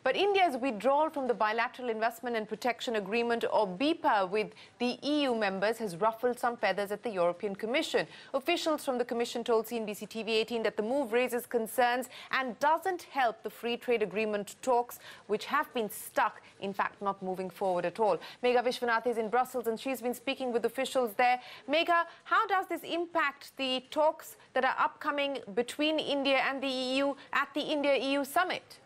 But India's withdrawal from the Bilateral Investment and Protection Agreement, or Bippa, with the EU members has ruffled some feathers at the European Commission. Officials from the Commission told CNBC TV18 that the move raises concerns and doesn't help the free trade agreement talks, which have been stuck, in fact, not moving forward at all. Megha Vishwanath is in Brussels and she's been speaking with officials there. Megha, how does this impact the talks that are upcoming between India and the EU at the India-EU summit?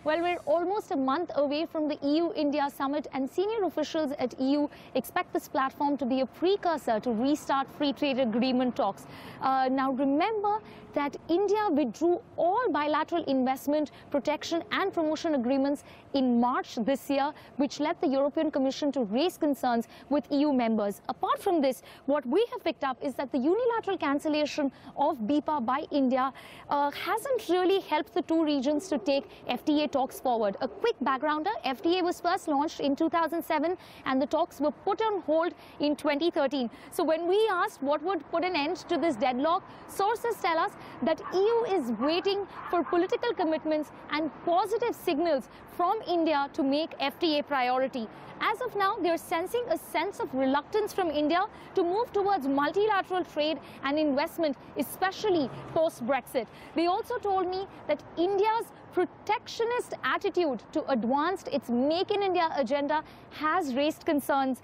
Well, we're almost a month away from the EU-India summit, and senior officials at EU expect this platform to be a precursor to restart free trade agreement talks. Now, remember that India withdrew all bilateral investment, protection and promotion agreements in March this year, which led the European Commission to raise concerns with EU members. Apart from this, what we have picked up is that the unilateral cancellation of Bippa by India hasn't really helped the two regions to take FTA talks forward. A quick backgrounder: FTA was first launched in 2007 and the talks were put on hold in 2013. So when we asked what would put an end to this deadlock, sources tell us that EU is waiting for political commitments and positive signals from India to make FTA priority. As of now, they're sensing a sense of reluctance from India to move towards multilateral trade and investment, especially post-Brexit. They also told me that India's protectionist attitude to advance its Make in India agenda has raised concerns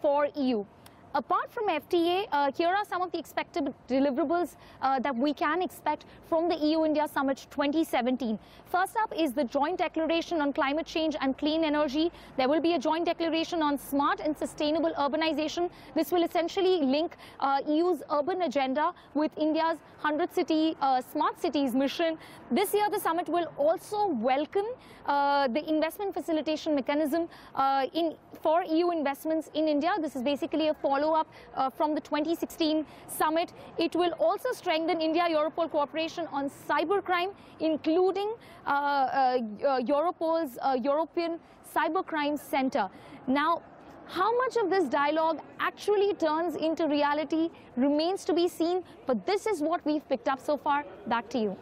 for EU. Apart from FTA, here are some of the expected deliverables that we can expect from the EU-India Summit 2017. First up is the joint declaration on climate change and clean energy. There will be a joint declaration on smart and sustainable urbanization. This will essentially link EU's urban agenda with India's 100-city smart cities mission. This year, the summit will also welcome the investment facilitation mechanism for EU investments in India. This is basically a follow-up from the 2016 summit. It will also strengthen India-Europol cooperation on cybercrime, including Europol's European Cybercrime Center. Now, how much of this dialogue actually turns into reality remains to be seen, but this is what we've picked up so far. Back to you.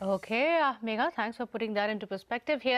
Okay, Megha, thanks for putting that into perspective here.